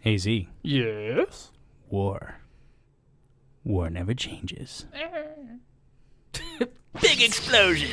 Hey, Z. Yes? War. War never changes. Big explosion!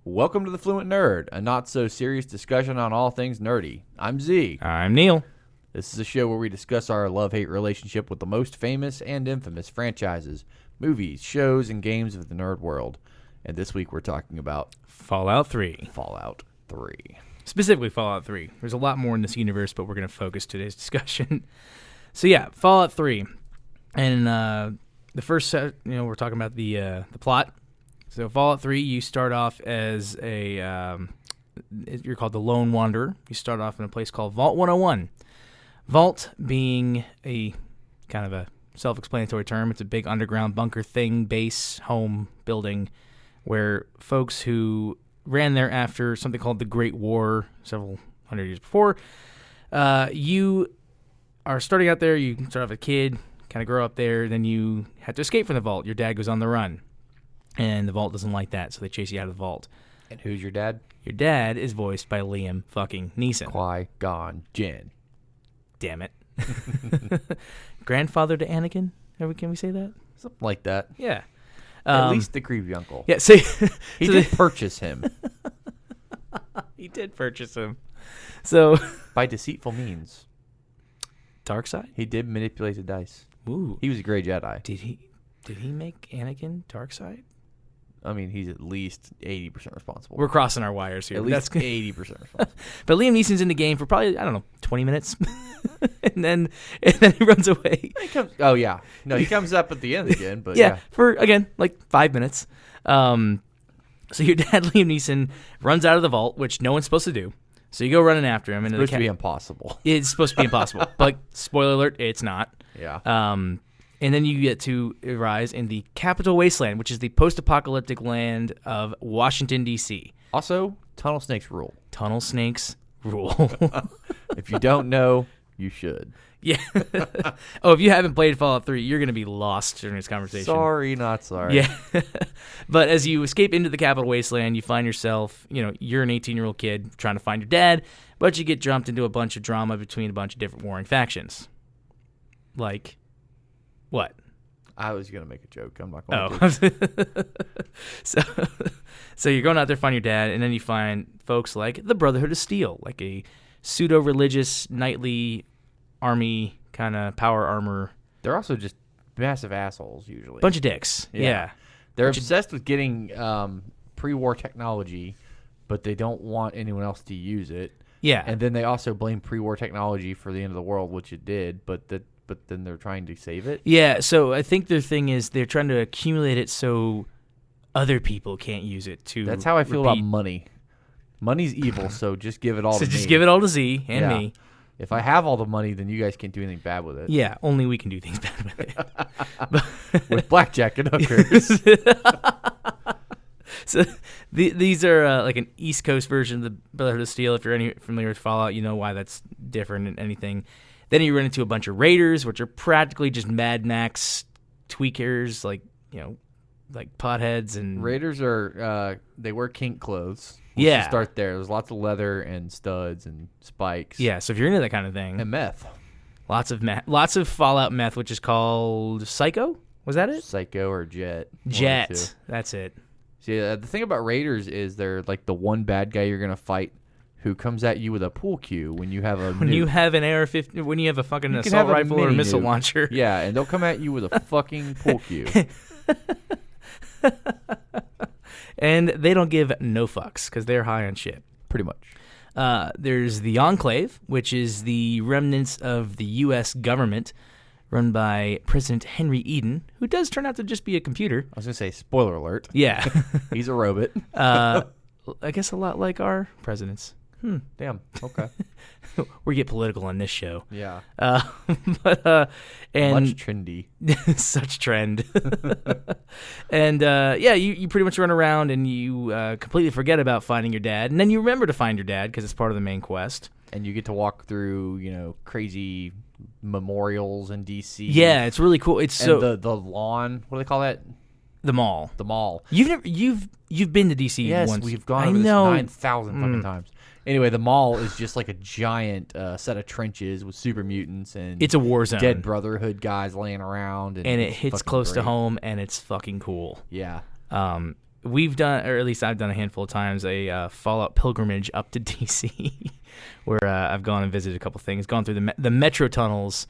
Welcome to the Fluent Nerd, a not-so-serious discussion on all things nerdy. I'm Z. I'm Neil. This is a show where we discuss our love-hate relationship with the most famous and infamous franchises, movies, shows, and games of the nerd world. And this week we're talking about Fallout 3. Fallout 3. Specifically Fallout 3. There's a lot more in this universe, but we're going to focus today's discussion. So yeah, Fallout 3. And the first set, we're talking about the plot. So Fallout 3, you start off as you're called the Lone Wanderer. You start off in a place called Vault 101. Vault being a kind of a self-explanatory term. It's a big underground bunker thing, base, home, building, where folks who ran there after something called the Great War several hundred years before, you are starting out there. You start off as a kid, kind of grow up there, then you have to escape from the vault. Your dad goes on the run. And the vault doesn't like that, so they chase you out of the vault. And who's your dad? Your dad is voiced by Liam fucking Neeson. Qui-Gon Jinn. Damn it. Grandfather to Anakin? Can we say that? Something like that. Yeah. At least the creepy uncle. Yeah, see, He did purchase him. He did purchase him. So By deceitful means. Dark side? He did manipulate the dice. Ooh. He was a gray Jedi. Did he make Anakin dark side? I mean, he's at least 80% responsible. We're crossing our wires here. At least 80% responsible. But Liam Neeson's in the game for probably, 20 minutes. and then he runs away. He comes up at the end again, but yeah. For, again, like 5 minutes. So your dad, Liam Neeson, runs out of the vault, which no one's supposed to do. So you go running after him. It's supposed to be impossible. It's supposed to be impossible. But, spoiler alert, it's not. Yeah. And then you get to rise in the Capital Wasteland, which is the post-apocalyptic land of Washington, D.C. Also, tunnel snakes rule. Tunnel snakes rule. If you don't know, you should. Yeah. Oh, if you haven't played Fallout 3, you're going to be lost during this conversation. Sorry, not sorry. Yeah. But as you escape into the Capital Wasteland, you find yourself, you're an 18-year-old kid trying to find your dad, but you get jumped into a bunch of drama between a bunch of different warring factions. Like... what? I was going to make a joke. I'm not going to. So you're going out there to find your dad, and then you find folks like the Brotherhood of Steel, like a pseudo-religious, knightly army kind of power armor. They're also just massive assholes, usually. Bunch of dicks. Yeah. They're obsessed with getting pre-war technology, but they don't want anyone else to use it. Yeah. And then they also blame pre-war technology for the end of the world, which it did, but then they're trying to save it? Yeah, so I think their thing is they're trying to accumulate it so other people can't use it to That's how I feel about money. Money's evil, so just give it all to me. So just give it all to Z and me. If I have all the money, then you guys can't do anything bad with it. Yeah, only we can do things bad with it. With blackjack and hookers. So these are like an East Coast version of the Brotherhood of Steel. If you're familiar with Fallout, you know why that's different than anything. Then you run into a bunch of raiders, which are practically just Mad Max tweakers, like potheads. And raiders are they wear kink clothes. Yeah, start there. There's lots of leather and studs and spikes. Yeah, so if you're into that kind of thing, and meth, lots of Fallout meth, which is called Psycho. Was that it? Psycho or Jet? Jet. That's it. See, the thing about raiders is they're like the one bad guy you're gonna fight, who comes at you with a pool cue when you have you have an AR-15, when you have a fucking assault rifle or a missile launcher. Yeah, and they'll come at you with a fucking pool cue. And they don't give no fucks because they're high on shit. Pretty much. There's the Enclave, which is the remnants of the U.S. government run by President Henry Eden, who does turn out to just be a computer. I was going to say, spoiler alert. Yeah. He's a robot. I guess a lot like our presidents. Damn. Okay. We get political on this show. Yeah. And Much trendy. such trend. And you pretty much run around and you completely forget about finding your dad, and then you remember to find your dad because it's part of the main quest. And you get to walk through, crazy memorials in DC. Yeah, it's really cool. It's And so the lawn. What do they call that? the mall. The mall. You've been to DC Yes, once. we've gone I over this know. 9,000 fucking times. Anyway, the mall is just like a giant set of trenches with super mutants and It's a war zone. dead Brotherhood guys laying around. And and it it's hits fucking close to great. home, and it's fucking cool. Yeah. We've done, or at least I've done a handful of times, a Fallout pilgrimage up to DC, where I've gone and visited a couple things. Gone through the metro tunnels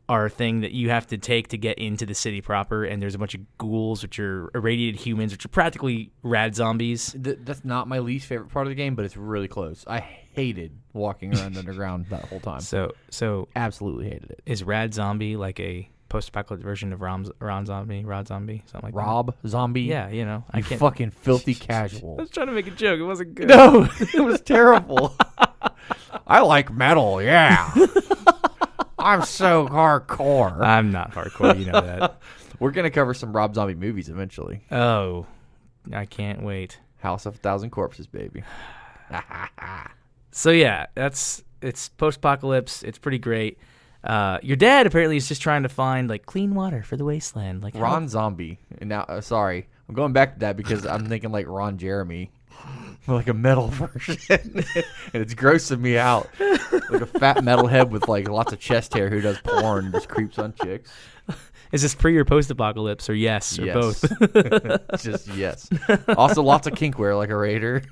are a thing that you have to take to get into the city proper, and there's a bunch of ghouls, which are irradiated humans, which are practically rad zombies. That's not my least favorite part of the game, but it's really close. I hated walking around underground that whole time. So Absolutely hated it. is Rad Zombie like a post-apocalyptic version of Rod Zombie, something like that? Rob Zombie? Yeah, I You can't. fucking filthy I casual. was trying to make a joke. It wasn't good. No, it was terrible. I like metal, yeah. I'm so hardcore. I'm not hardcore. You know that. We're going to cover some Rob Zombie movies eventually. Oh, I can't wait. House of a Thousand Corpses, baby. So yeah, it's post-apocalypse. It's pretty great. Your dad apparently is just trying to find like clean water for the wasteland. Like Ron Zombie. And now, sorry, I'm going back to that because I'm thinking like Ron Jeremy, like a metal version, and it's grossing me out. Like a fat metalhead with like lots of chest hair who does porn and just creeps on chicks. Is this pre or post-apocalypse or yes or both? Just yes. Also, lots of kink wear like a raider.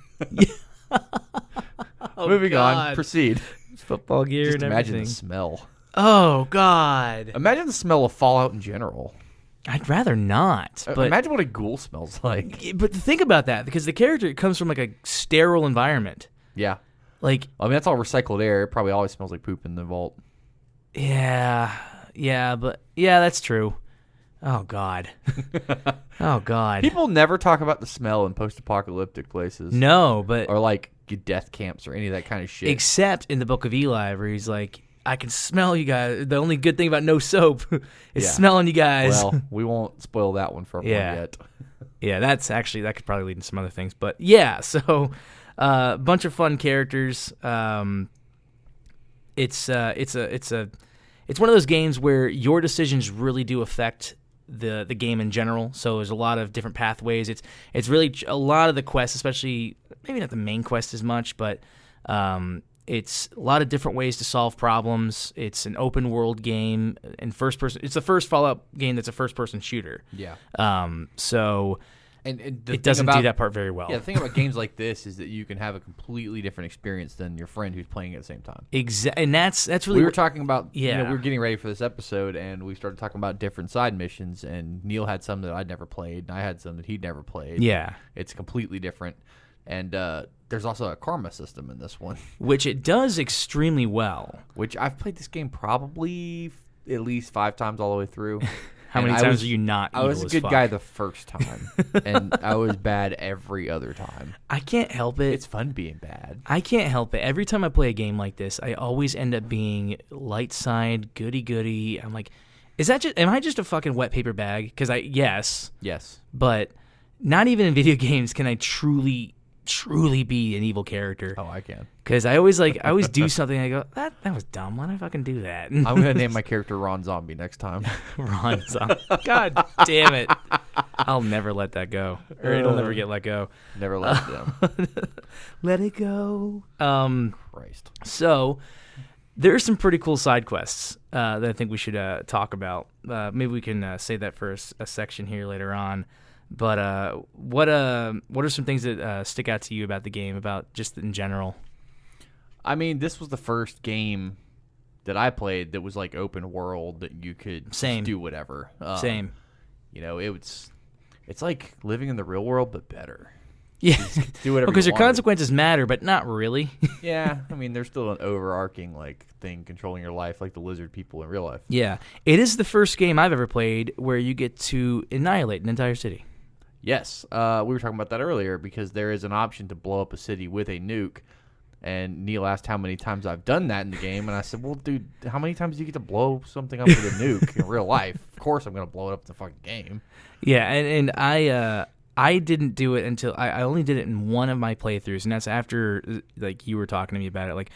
Moving on. God. Proceed. Football gear Just and imagine everything. the smell. Oh God! Imagine the smell of Fallout in general. I'd rather not. But Imagine what a ghoul smells like. but think about that because the character comes from like a sterile environment. Yeah. Like I mean, that's all recycled air. It probably always smells like poop in the vault. yeah, that's true. Oh God. Oh God. People never talk about the smell in post-apocalyptic places. No, but Or like death camps or any of that kind of shit. except in the Book of Eli, where he's like, "I can smell you guys." The only good thing about no soap is Yeah. smelling you guys. Well, we won't spoil that one for everyone Yeah. yet. Yeah, that could probably lead to some other things. But yeah, so a bunch of fun characters. It's one of those games where your decisions really do affect the game in general. So there's a lot of different pathways. It's really a lot of the quests, especially maybe not the main quest as much, but it's a lot of different ways to solve problems. It's an open world game in first person. It's the first Fallout game that's a first person shooter. Yeah. So And the it doesn't do that part very well. Yeah, the thing about games like this is that you can have a completely different experience than your friend who's playing at the same time. And that's really We were talking about, Yeah. we were getting ready for this episode, and we started talking about different side missions, and Neil had some that I'd never played, and I had some that he'd never played. yeah, It's completely different. And there's also a karma system in this one, which it does extremely well. which I've played this game probably at least 5 times all the way through. How And many I times was- are you not? I was evil a as good fuck? guy the first time, and I was bad every other time. I can't help it. It's fun being bad. I can't help it. Every time I play a game like this, I always end up being light side, goody goody. I'm like, am I just a fucking wet paper bag? Because yes, but not even in video games can I truly be an evil character. Oh, I can. Because I always do something and I go, that was dumb. Why did I fucking do that? I'm going to name my character Ron Zombie next time. Ron Zombie. God damn it. I'll never let that go. Or it'll never get let go. Never let them. Let it go. Christ. So there's some pretty cool side quests that I think we should talk about. Maybe we can save that for a section here later on. But what are some things that stick out to you about the game, about just in general? I mean, this was the first game that I played that was like open world that you could just do whatever. Same. You know, it's like living in the real world, but better. Yeah. Just do whatever Because you your want. consequences matter, but not really. Yeah, I mean, there's still an overarching like thing controlling your life, like the lizard people in real life. Yeah. It is the first game I've ever played where you get to annihilate an entire city. Yes, we were talking about that earlier because there is an option to blow up a city with a nuke, And Neil asked how many times I've done that in the game, and I said, well, dude, how many times do you get to blow something up with a nuke in real life? Of course I'm going to blow it up in the fucking game. Yeah, and I didn't do it until I only did it in one of my playthroughs, and that's after like you were talking to me about it. Like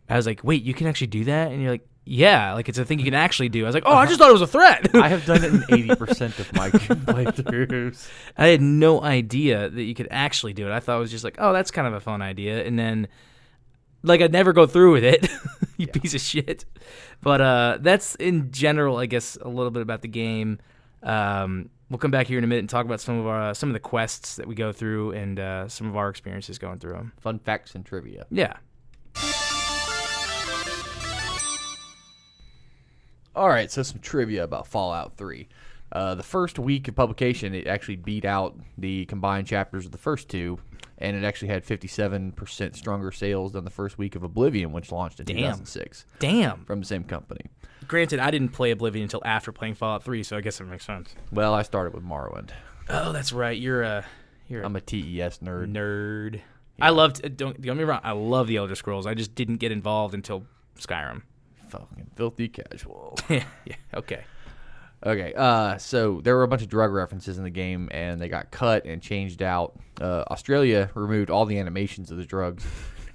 I was like, wait, you can actually do that? And you're like, yeah, like it's a thing you can actually do. I was like, oh, I just thought it was a threat. I have done it in 80% of my playthroughs. I had no idea that you could actually do it. I thought it was just like, oh, that's kind of a fun idea, and then like I'd never go through with it, you piece of shit. But that's in general, I guess, a little bit about the game. We'll come back here in a minute and talk about some of the quests that we go through and some of our experiences going through them. Fun facts and trivia. Yeah. All right, so some trivia about Fallout 3. The first week of publication, it actually beat out the combined chapters of the first two, and it actually had 57% stronger sales than the first week of Oblivion, which launched in 2006. Damn. From the same company. Granted, I didn't play Oblivion until after playing Fallout 3, so I guess it makes sense. Well, I started with Morrowind. Oh, that's right. I'm a TES nerd. Nerd. Yeah. I loved. Don't get me wrong. I love the Elder Scrolls. I just didn't get involved until Skyrim. Fucking filthy casual. Yeah. Okay. Okay. So there were a bunch of drug references in the game, and they got cut and changed out. Australia removed all the animations of the drugs,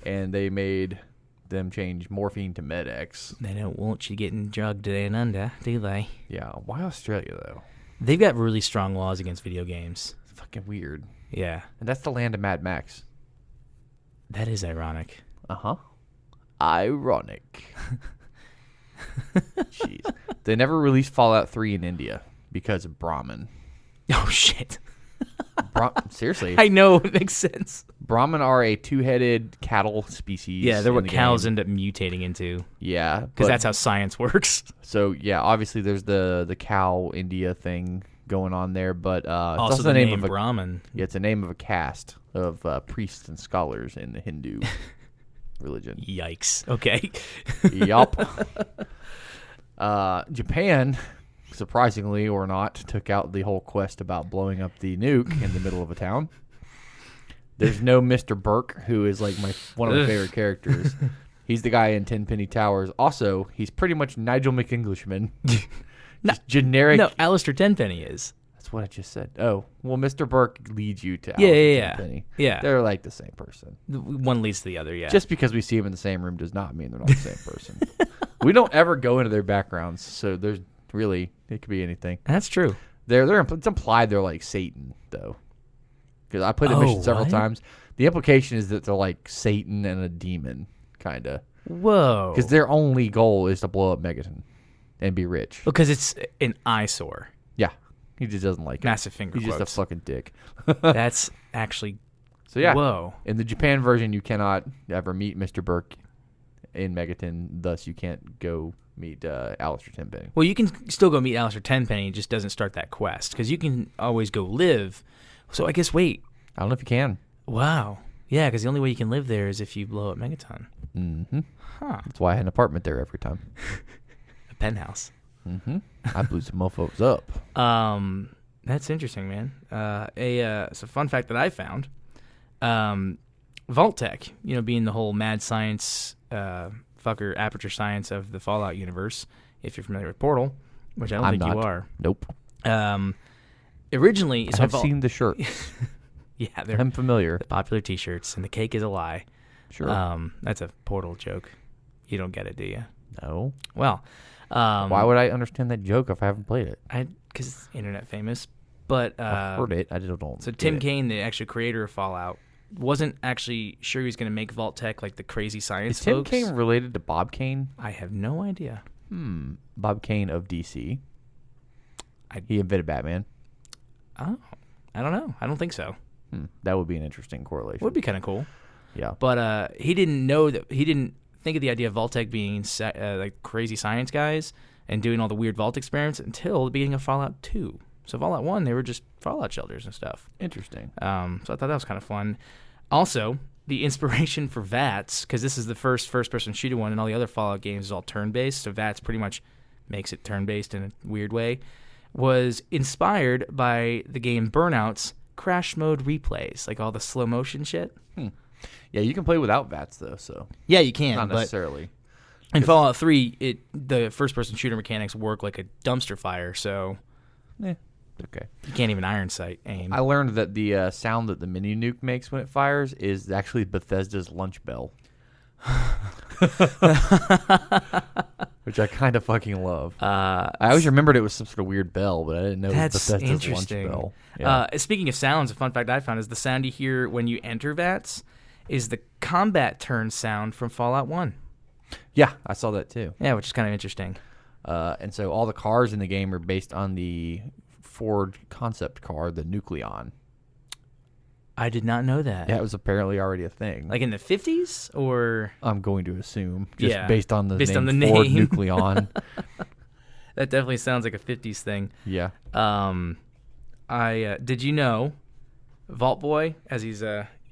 and they made them change morphine to Med-X. They don't want you getting drugged today and under, do they? Yeah. Why Australia though? They've got really strong laws against video games. It's fucking weird. Yeah. And that's the land of Mad Max. That is ironic. Uh-huh. Ironic. Jeez. They never released Fallout 3 in India because of Brahmin. Oh, shit. Seriously. I know. It makes sense. Brahmin are a two-headed cattle species. Yeah, they're what cows end up mutating into. Yeah. Because that's how science works. So, yeah, obviously there's the cow India thing going on there, but also it's also the name of Brahmin. Yeah, it's a name of a caste of priests and scholars in the Hindu religion. Yikes. Okay. Yup. Japan, surprisingly or not, took out the whole quest about blowing up the nuke in the middle of a town. There's no Mr. Burke, who is like one of my favorite characters. He's the guy in Tenpenny Towers. Also, he's pretty much Nigel McEnglishman. Just generic. No, Alistair Tenpenny is. That's what I just said. Oh, well, Mr. Burke leads you to Alistair Tenpenny. Yeah. They're like the same person. One leads to the other, yeah. Just because we see them in the same room does not mean they're not the same person. We don't ever go into their backgrounds, so there's really, it could be anything. That's true. It's implied they're like Satan, though. Because I played the mission several times. The implication is that they're like Satan and a demon, kind of. Whoa. Because their only goal is to blow up Megaton and be rich. Because it's an eyesore. Yeah. He just doesn't like Massive it. finger He's quotes. just a fucking dick. That's actually... So, yeah. Whoa. In the Japan version, you cannot ever meet Mr. Burke in Megaton. Thus, you can't go meet Alistair Tenpenny. Well, you can still go meet Alistair Tenpenny. It just doesn't start that quest. Because you can always go live. So, I guess, wait. I don't know if you can. Wow. Yeah, because the only way you can live there is if you blow up Megaton. Mm-hmm. Huh. That's why I had an apartment there every time. A penthouse. Mm-hmm. I blew some mofos up. That's interesting, man. It's a fun fact that I found. Vault-Tec, being the whole mad science, fucker aperture science of the Fallout universe, if you're familiar with Portal, which I don't think you are. Nope. Originally... I've seen the shirts. Yeah, I'm familiar. The popular T-shirts, and the cake is a lie. Sure. That's a Portal joke. You don't get it, do you? No. Well... why would I understand that joke if I haven't played it? Because it's internet famous. But I've heard it. I just don't. So Tim Kaine, the actual creator of Fallout, wasn't actually sure he was going to make Vault-Tec like the crazy science Is Tim folks. Kaine related to Bob Kane? I have no idea. Bob Kane of DC. He invented Batman. Oh, I don't know. I don't think so. That would be an interesting correlation. Would be kind of cool. Yeah. But he didn't know that. He didn't think of the idea of Vault-Tec being like crazy science guys and doing all the weird Vault experiments until the beginning of Fallout 2. So Fallout 1, they were just Fallout shelters and stuff. Interesting. So I thought that was kind of fun. Also, the inspiration for VATS, because this is the first-person shooter one, and all the other Fallout games is all turn-based, so VATS pretty much makes it turn-based in a weird way, was inspired by the game Burnout's crash mode replays, like all the slow-motion shit. Yeah, you can play without VATS though, so Yeah, you can, not but necessarily. in Fallout 3, the first-person shooter mechanics work like a dumpster fire, so Okay. you can't even iron sight aim. I learned that the sound that the mini nuke makes when it fires is actually Bethesda's lunch bell. Which I kind of fucking love. I always remembered it was some sort of weird bell, but I didn't know it was That's Bethesda's interesting. lunch bell. Yeah. Speaking of sounds, a fun fact I found is the sound you hear when you enter VATS is the combat turn sound from Fallout 1. Yeah, I saw that too. Yeah, which is kind of interesting. And so all the cars in the game are based on the Ford concept car, the Nucleon. I did not know that. Yeah, it was apparently already a thing. Like in the 50s, or I'm going to assume, just Yeah, based on the based name on the Ford name. Nucleon. that definitely sounds like a 50s thing. Yeah. Did you know, Vault Boy, as he's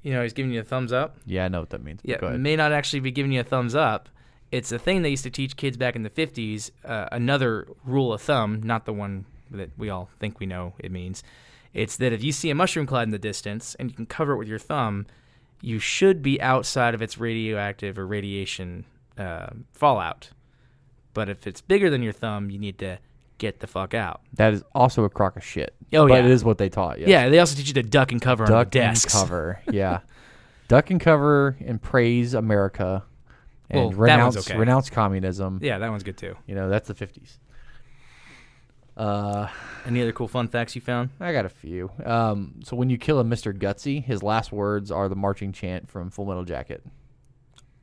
he's giving you a thumbs up. Yeah, I know what that means. Yeah, Go ahead. may not actually be giving you a thumbs up. It's a thing they used to teach kids back in the 50s. Another rule of thumb, not the one that we all think we know it means. It's that if you see a mushroom cloud in the distance and you can cover it with your thumb, you should be outside of its radioactive or radiation fallout. But if it's bigger than your thumb, you need to get the fuck out. That is also a crock of shit. Oh, but yeah. it is what they taught. Yes. Yeah, they also teach you to duck and cover on the Duck and desks. cover. Yeah. Duck and cover and praise America and Well, that one's okay. renounce communism. Yeah, that one's good too. That's the 50s. Any other cool fun facts you found? I got a few. So when you kill a Mr. Gutsy, his last words are the marching chant from Full Metal Jacket.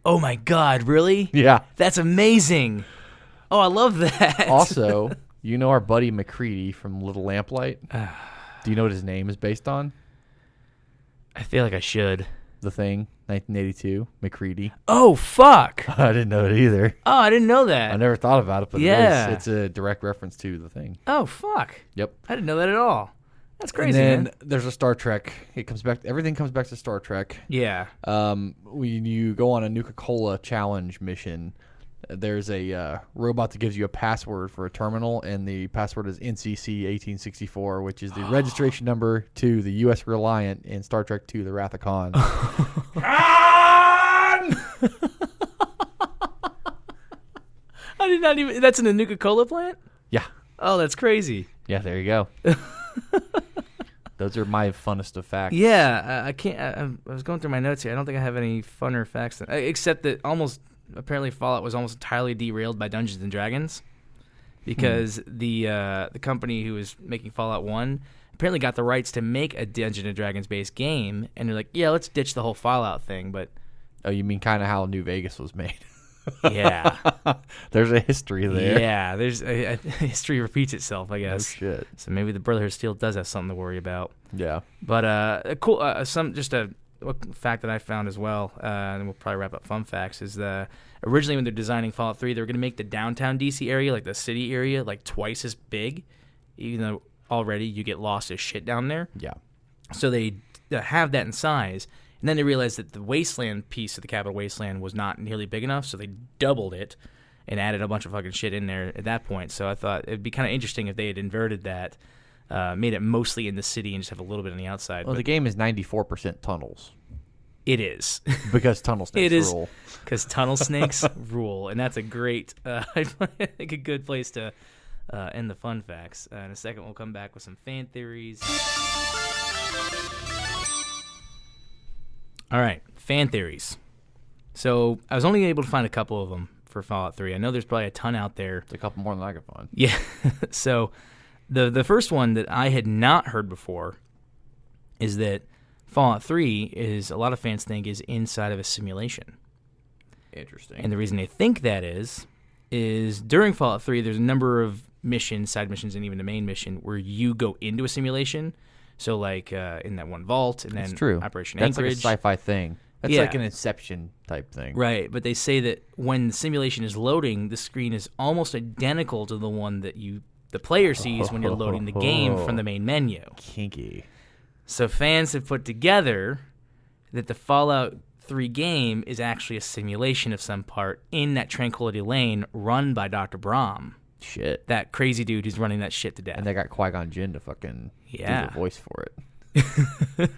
Oh my God, really? Yeah. That's amazing. Oh, I love that. Also, you know our buddy McCready from Little Lamplight? Do you know what his name is based on? I feel like I should. The Thing, 1982, McCready. Oh, fuck. I didn't know it either. Oh, I didn't know that. I never thought about it, but Yeah. it's a direct reference to The Thing. Oh, fuck. Yep. I didn't know that at all. That's crazy, and then man. there's a Star Trek. Everything comes back to Star Trek. Yeah. When you go on a Nuka-Cola challenge mission, there's a robot that gives you a password for a terminal, and the password is NCC 1864, which is the registration number to the U.S. Reliant in Star Trek II, The Wrath of Khan. I did not even... That's in a Nuka-Cola plant? Yeah. Oh, that's crazy. Yeah, there you go. Those are my funnest of facts. Yeah, I can't... I was going through my notes here. I don't think I have any funner facts, except that apparently Fallout was almost entirely derailed by Dungeons and Dragons, because the company who was making Fallout 1 apparently got the rights to make a Dungeons and Dragons based game, and they're like, yeah, let's ditch the whole Fallout thing. But Oh, you mean kind of how New Vegas was made? yeah, There's a history there. yeah, there's history repeats itself, I Oh, guess. shit. So maybe the Brotherhood of Steel does have something to worry about. Yeah. But a cool a fact that I found as well, and we'll probably wrap up fun facts, is originally when they're designing Fallout 3, they were going to make the downtown DC area, like the city area, like twice as big, even though already you get lost as shit down there. Yeah. So they have that in size, and then they realized that the Wasteland piece of the Capital Wasteland was not nearly big enough, so they doubled it and added a bunch of fucking shit in there at that point. So I thought it'd be kind of interesting if they had inverted that, made it mostly in the city and just have a little bit on the outside. Well, But the game is 94% tunnels it is. because tunnel snakes It is rule. because tunnel snakes rule, and that's a great, I think, a good place to end the fun facts. In a second, we'll come back with some fan theories. All right, fan theories. So I was only able to find a couple of them for Fallout 3. I know there's probably a ton out there. It's a couple more than I could find. Yeah. So the first one that I had not heard before is that Fallout 3 is, a lot of fans think, is inside of a simulation. Interesting. And the reason they think that is during Fallout 3, there's a number of missions, side missions, and even the main mission where you go into a simulation. So like in that one vault, and That's then true. Operation That's Anchorage. like a sci-fi thing. That's Yeah. like an Inception type thing. Right, but they say that when the simulation is loading, the screen is almost identical to the one that the player sees when you're loading the game from the main menu. Kinky. So fans have put together that the Fallout 3 game is actually a simulation of some part in that Tranquility Lane run by Dr. Brahm, Shit. that crazy dude who's running that shit to death. And they got Qui-Gon Jinn to fucking do the voice for it.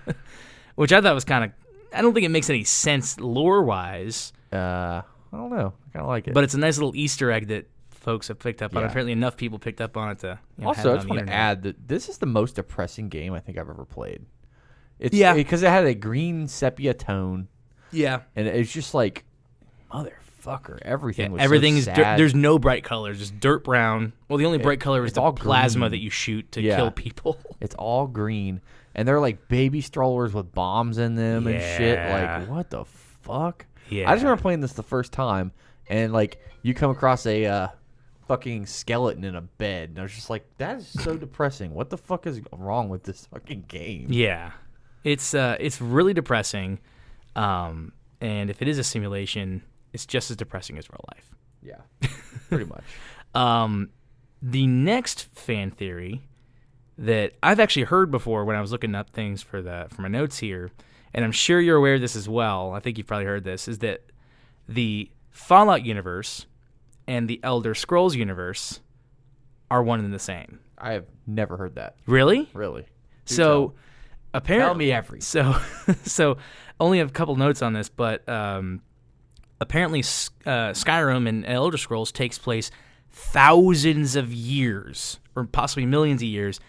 Which I thought was kind of, I don't think it makes any sense lore-wise. I don't know. I kind of like it. But it's a nice little Easter egg that folks have picked up on. Yeah. Apparently enough people picked up on it to have also, it I on just the want to internet. add that this is the most depressing game I think I've ever played. Yeah. Because it had a green sepia tone, Yeah. and it's just like, motherfucker, everything was Everything so is sad. there's no bright colors, just dirt brown. Well, the only bright color is it's the all plasma green. that you shoot to Yeah. kill people. It's all green, and they're like baby strollers with bombs in them and shit. Yeah. Like, what the fuck? Yeah. I just remember playing this the first time, and like you come across a fucking skeleton in a bed, and I was just like, that is so depressing. What the fuck is wrong with this fucking game? Yeah, it's really depressing, and if it is a simulation, it's just as depressing as real life. Yeah, pretty much. The next fan theory that I've actually heard before when I was looking up things for my notes here, and I'm sure you're aware of this as well. I think you've probably heard this, is that the Fallout universe and the Elder Scrolls universe are one and the same. I have never heard that. Really? Really? Do So apparently, tell me everything. So only have a couple notes on this, but apparently Skyrim and Elder Scrolls takes place thousands of years, or possibly millions of years,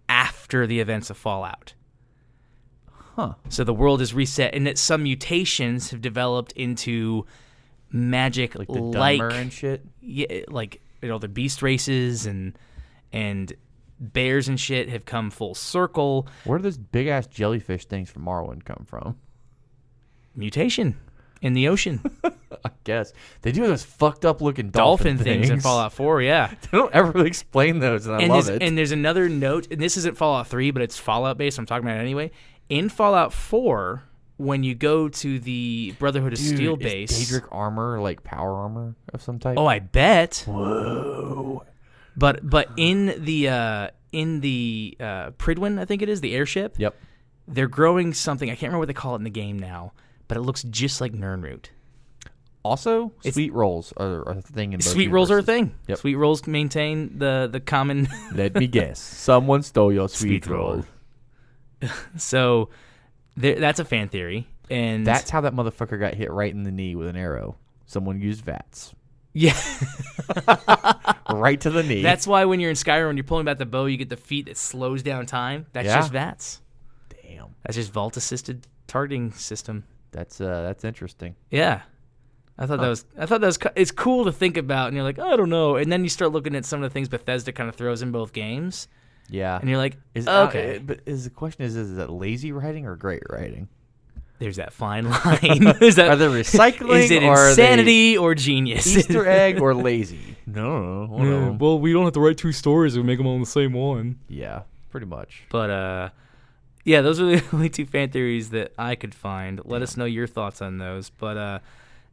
after the events of Fallout. Huh. So the world is reset, and that some mutations have developed into magic, Like the Dumber and shit? yeah, like the beast races and bears and shit have come full circle. Where do those big ass jellyfish things from Morrowind come from? Mutation in the ocean. I guess they do those fucked up looking Dolphin things in Fallout 4, yeah. They don't ever really explain those, and I love it. And there's another note, and this isn't Fallout 3, but it's Fallout based. I'm talking about it anyway. In Fallout 4, when you go to the Brotherhood of Steel base, is Daedric armor like power armor of some type? oh, I bet. Whoa! But in the Pridwin, I think it is, the airship. Yep. They're growing something. I can't remember what they call it in the game now, but it looks just like Nirnroot. Also, sweet rolls are a thing in both Sweet rolls are a universes. thing. Yep. Sweet rolls maintain the common. Let me guess. Someone stole your sweet Sweet roll. roll. So that's a fan theory, and That's how that motherfucker got hit right in the knee with an arrow. Someone used VATS. yeah. Right to the knee. That's why when you're in Skyrim, when you're pulling back the bow, you get the feat that slows down time. That's Yeah. just VATS. Damn. That's just vault assisted targeting system. That's interesting. Yeah. I thought that was it's cool to think about, and you're like, I don't know, and then you start looking at some of the things Bethesda kind of throws in both games, Yeah. and you're like, Is okay, but the question is that lazy writing or great writing? there's that fine line. Is that, Are they recycling is it or are insanity or genius? they Easter egg or lazy? No, one of them. well, we don't have to write two stories and make them all in the same one. Yeah, pretty much. But yeah, those are the only two fan theories that I could find. Let us know your thoughts on those. But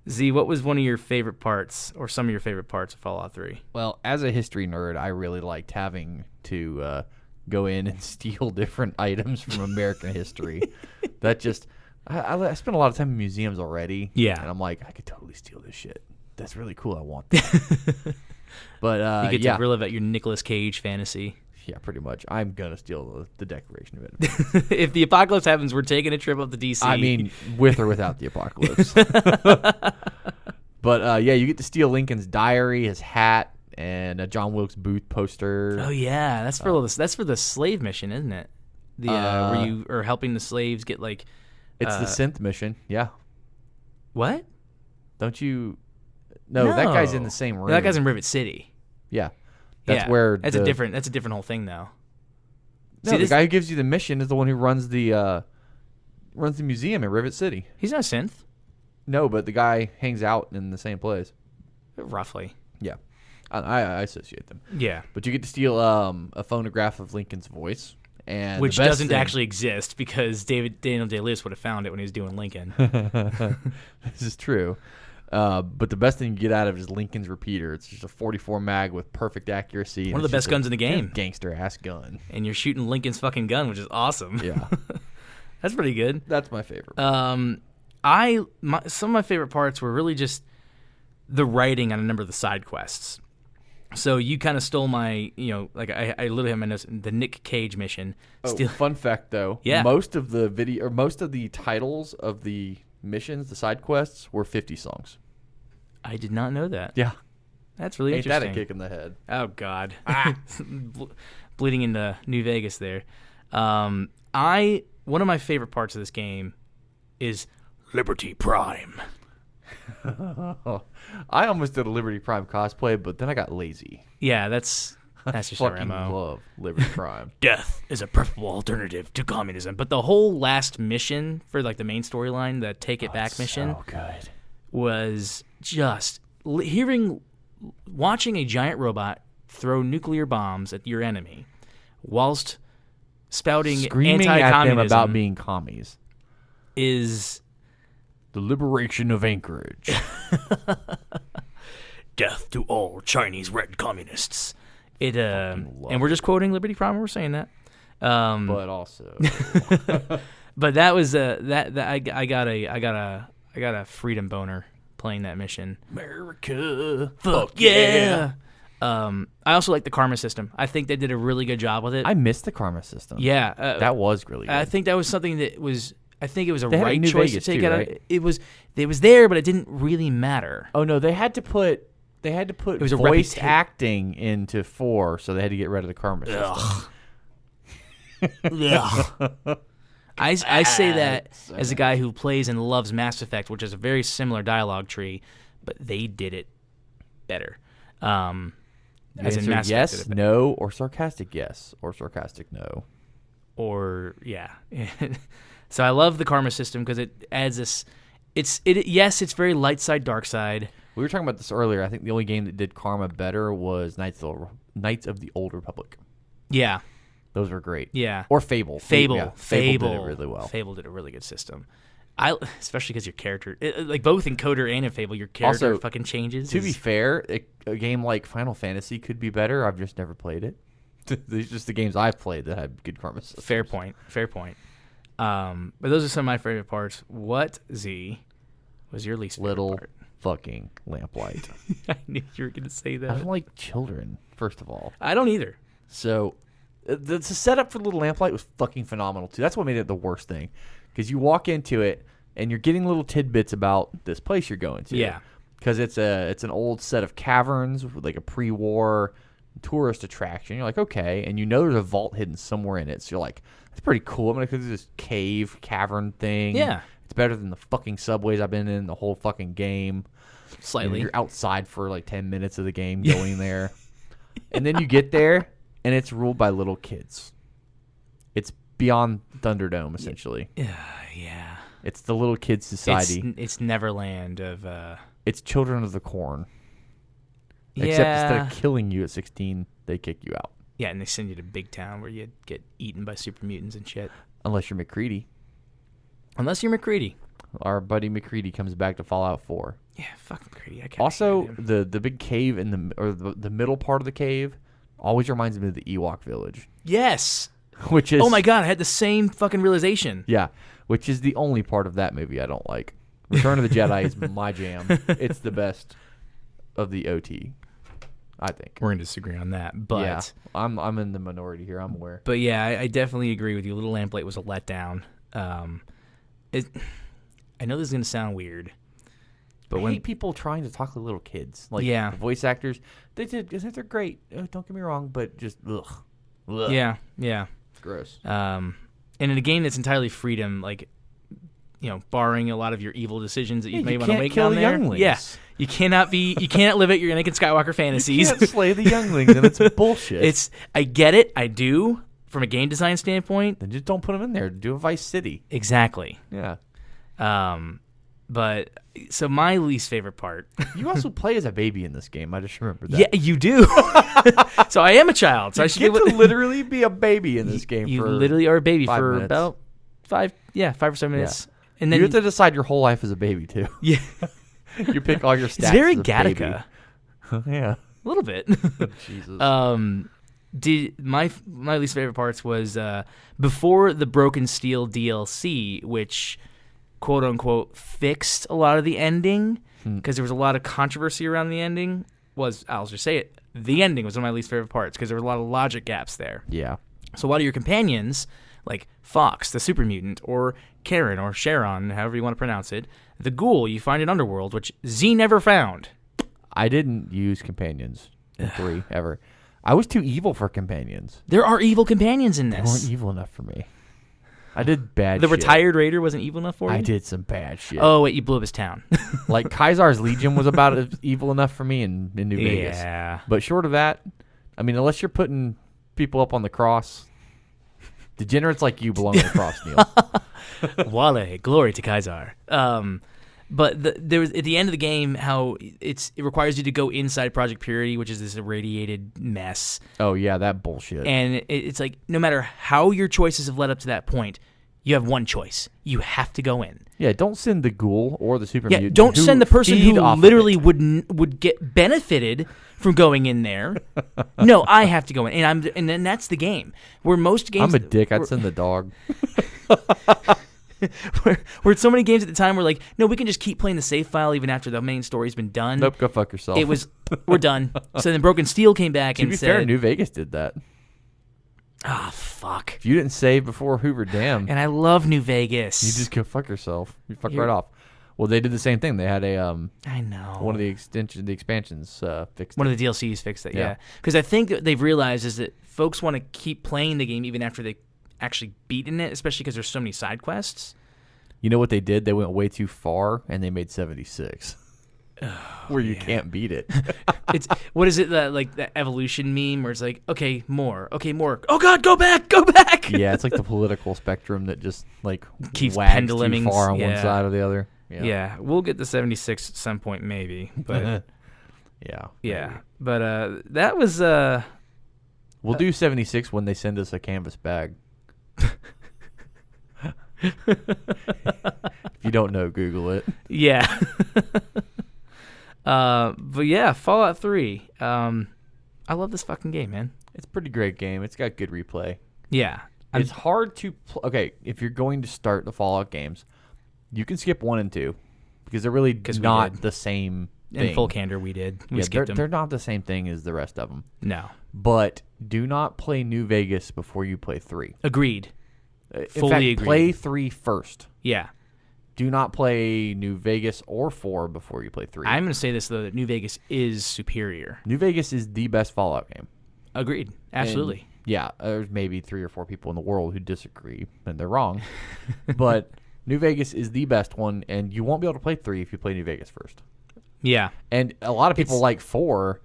Z, what was one of your favorite parts, or some of your favorite parts of Fallout 3? Well, as a history nerd, I really liked having to go in and steal different items from American history. That just, I spent a lot of time in museums already. Yeah. And I'm like, I could totally steal this shit. That's really cool. I want that. But You get yeah. to relive out your Nicolas Cage fantasy. Yeah, pretty much. I'm going to steal the Declaration of Independence. If the apocalypse happens, we're taking a trip up to DC. I mean, with or without the apocalypse. But yeah, you get to steal Lincoln's diary, his hat, and a John Wilkes Booth poster. oh yeah, that's for the slave mission, isn't it? The where you are helping the slaves get like It's the synth mission. Yeah. what? Don't you? No, that guy's in the same room. No, that guy's in Rivet City. Yeah. That's Yeah, where that's a different whole thing though. No, See, the guy who gives you the mission is the one who runs the museum in Rivet City. He's not a synth, No, but the guy hangs out in the same place. roughly. Yeah. I associate them. Yeah. But you get to steal a phonograph of Lincoln's voice. And Which the best doesn't thing- actually exist because Daniel Day-Lewis would have found it when he was doing Lincoln. This is true. But the best thing you get out of it is Lincoln's repeater. It's just a 44 mag with perfect accuracy. One of the best guns in the game. Gangster ass gun. And you're shooting Lincoln's fucking gun, which is awesome. Yeah. That's pretty good. That's my favorite. Some of my favorite parts were really just the writing on a number of the side quests. So you kind of stole my, like I literally have my notes. The Nick Cage mission. Fun fact though. Yeah. Most of the titles of the missions, the side quests, were 50 songs. I did not know that. Yeah. That's really Ain't interesting. that a kick in the head? Oh God. Bleeding into New Vegas there. One of my favorite parts of this game is Liberty Prime. I almost did a Liberty Prime cosplay, but then I got lazy. Yeah, that's just Fucking MO. love Liberty Prime. Death is a preferable alternative to communism. But the whole last mission for like the main storyline, the Take It Back mission, so good. was just watching a giant robot throw nuclear bombs at your enemy whilst spouting Screaming anti-communism at them about being commies. is The liberation of Anchorage. death to all Chinese red communists. And love we're just quoting Liberty Prime when we're saying that. But also, But that was I got a freedom boner playing that mission. America, Fuck yeah. I also like the karma system. I think they did a really good job with it. I missed the karma system. Yeah, that was really good. I think that was something that was. I think it was a They had it right in New choice Vegas to take too, out. right? It was there, but it didn't really matter. Oh no, they had to put It was a voice reputa- acting into 4, so they had to get rid of the karma system. I say that as a guy who plays and loves Mass Effect, which is a very similar dialogue tree, but they did it better. As in Answer Mass Effect yes, did it better. no, or sarcastic yes, or sarcastic no. Or yeah. So I love the karma system because it adds this. Yes, it's very light side, dark side. We were talking about this earlier. I think the only game that did karma better was Knights of the Old Republic. Yeah, Those were great. yeah. Or Fable. Fable. Yeah, Fable did it really well. Fable did a really good system. Especially because your character, like both in Coder and in Fable, your character Also, fucking changes. To be fair, a game like Final Fantasy could be better. I've just never played it. These are just the games I've played that had good karma systems. Fair point. But those are some of my favorite parts. What, Z, was your least favorite Little part? fucking lamplight. I knew you were going to say I that. don't like children, first of all. I don't either. So the setup for Little Lamplight was fucking phenomenal, too. That's what made it the worst thing. Because you walk into it, and you're getting little tidbits about this place you're going to. Yeah. Because it's an old set of caverns with like a pre-war tourist attraction. You're like, okay. And you know there's a vault hidden somewhere in it. So you're like, that's pretty cool. I'm going to go through this cavern thing. Yeah. It's better than the fucking subways I've been in the whole fucking game. Slightly. You're outside for like 10 minutes of the game going there. And then you get there, and it's ruled by little kids. It's beyond Thunderdome, essentially. Yeah. It's the little kids society. It's Neverland of... It's Children of the Corn. Except instead of killing you at 16, they kick you out. Yeah, and they send you to Big Town where you get eaten by super mutants and shit. Unless you're McCready. Unless you're McCready. Our buddy McCready comes back to Fallout 4. Yeah, fuck McCready. I can't Also, stand him. the big cave in the middle part of the cave always reminds me of the Ewok village. Yes. Which is... Oh my god, I had the same fucking realization. Yeah, which is the only part of that movie I don't like. Return of the Jedi is my jam. It's the best of the OT, I think. We're going to disagree on that, but... Yeah, I'm in the minority here, I'm aware. But yeah, I definitely agree with you. Little Lamplight was a letdown. I know this is going to sound weird, but I when hate people trying to talk like little kids. Like, Yeah. the voice actors, they're great. Don't get me wrong, but just, ugh. yeah, It's gross. and in a game that's entirely freedom, like, barring a lot of your evil decisions that you may want to make kill down the there. younglings. Yeah, you cannot live out your Anakin Skywalker You fantasies. can't slay the younglings, and it's bullshit. I get it, I do, from a game design standpoint. Then just don't put them in there. Do a Vice City. Exactly. Yeah. But so my least favorite part. You also play as a baby in this game. I just remembered that. Yeah, you do. So I am a child. So I should You be get to literally be a baby in this game. You for literally are a baby 5 for minutes. about 5 or 7 minutes. And You then have to decide your whole life as a baby, too. yeah, You pick all your stats. it's very as a baby. Gattaca. Yeah. A little bit. Jesus. My least favorite parts was before the Broken Steel DLC, which quote unquote fixed a lot of the ending because there was a lot of controversy around the ending. I'll just say it, the ending was one of my least favorite parts because there were a lot of logic gaps there. Yeah. So a lot of your companions, like Fox, the super mutant, or Karen, or Sharon, however you want to pronounce it, the ghoul you find in Underworld, which Z never found. I didn't use companions in 3 ever. I was too evil for companions. There are evil companions in They this. weren't evil enough for me. I did bad The shit. retired raider wasn't evil enough for you? I did some bad shit. Oh, wait, you blew up his town. Like Kaisar's Legion was about as evil enough for me in New Vegas. Yeah. But short of that, I mean, unless you're putting people up on the cross, degenerates like you belong on the cross, Neil. Wale, glory to Kaiser. But there was at the end of the game how it requires you to go inside Project Purity, which is this irradiated mess. Oh, yeah, that bullshit. And it's like no matter how your choices have led up to that point, you have one choice. You have to go in. Yeah, don't send the ghoul or the super Yeah, mutant. don't who send the person feed who off of literally it. would get benefited from going in there. No, I have to go in, and then that's the game. Where most games, I'm a dick. I'd send the dog. where so many games at the time were like, no, we can just keep playing the save file even after the main story's been done. Nope, go fuck yourself. It was, we're done. So then Broken Steel came back To and be said, fair, New Vegas did that. fuck. If you didn't save before Hoover Dam, And I love New Vegas. you just go fuck yourself. You fuck You're- right off. Well, they did the same thing. They had a I know. one of the expansions fixed. One it. of the DLCs fixed it, Yeah. yeah. Because I think that they've realized is that folks want to keep playing the game even after they actually beaten it, especially because there's so many side quests. You know what they did? They went way too far and they made 76, where you can't beat it. It's what is it like the evolution meme where it's like, okay, more. Oh God, go back. Yeah, it's like the political spectrum that just like Keeps wags penduluming, too far on one yeah. side or the other. Yeah, we'll get to 76 at some point maybe, but Yeah. yeah. But that was We'll do 76 when they send us a canvas bag. If you don't know, Google it. yeah. But yeah, Fallout 3. I love this fucking game, man. It's a pretty great game. It's got good replay. Yeah. It's hard to okay, if you're going to start the Fallout games, you can skip 1 and 2 because they're really we not did. the same thing. In full candor, we did. We Yeah, skipped them. they're not the same thing as the rest of them. No. But do not play New Vegas before you play 3. Agreed. In Fully fact, agreed. play 3 first. Yeah. Do not play New Vegas or 4 before you play 3. I'm going to say this, though, that New Vegas is superior. New Vegas is the best Fallout game. Agreed. Absolutely. And, yeah, there's maybe 3 or 4 people in the world who disagree, and they're wrong. But New Vegas is the best one, and you won't be able to play 3 if you play New Vegas first. Yeah. And a lot of people It's- like 4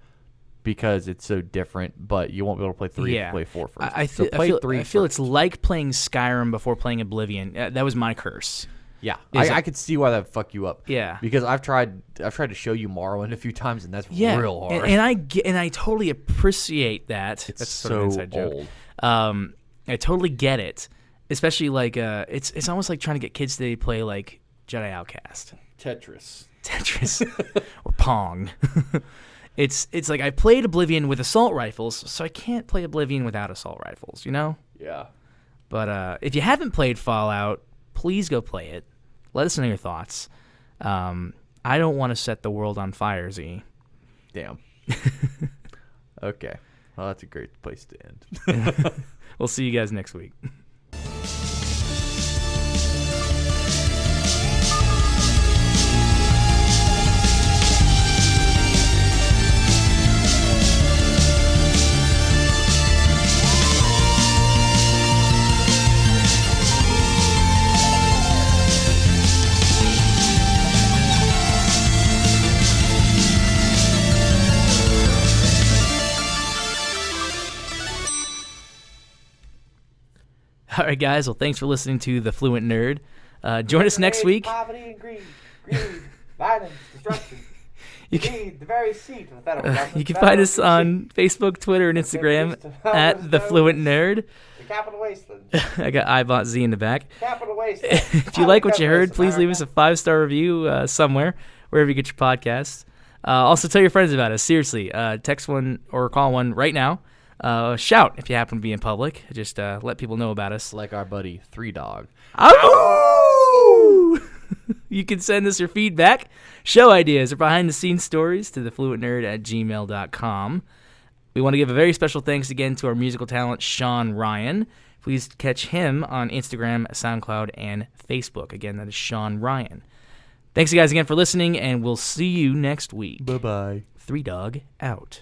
because it's so different, but you won't be able to play 3 if Yeah. you play 4 first. I So feel, play 3 I feel first. it's like playing Skyrim before playing Oblivion. That was my curse. Yeah, Is I it- could see why that would fuck you up. Yeah. Because I've tried to show you Morrowind a few times, and that's Yeah. real hard. And I totally appreciate that. It's That's sort of an so inside joke. old. I totally get it. Especially like it's almost like trying to get kids to play like Jedi Outcast. Tetris. Tetris or Pong. It's like I played Oblivion with assault rifles, so I can't play Oblivion without assault rifles, you know? Yeah. But if you haven't played Fallout, please go play it. Let us know your thoughts. I don't want to set the world on fire, Z. Damn. Okay. Well, that's a great place to end. We'll see you guys next week. All right, guys. Well, thanks for listening to The Fluent Nerd. Join us next week. Poverty and greed, violence, destruction. You can- Greed, the very seat of the federal government. You can find us on Facebook, Twitter, and Instagram at The Fluent Nerd. The Capital Wasteland. I got iBot Z in the back. Capital Wasteland. If you like what you heard, please leave us a 5-star review somewhere, wherever you get your podcasts. Also, tell your friends about us. Seriously, text one or call one right now. Shout if you happen to be in public. Just let people know about us. Like our buddy 3 Dog. Oh! You can send us your feedback, show ideas, or behind-the-scenes stories to thefluentnerd@gmail.com. We want to give a very special thanks again to our musical talent, Sean Ryan. Please catch him on Instagram, SoundCloud, and Facebook. Again, that is Sean Ryan. Thanks, guys, again for listening, and we'll see you next week. Bye-bye. 3 Dog out.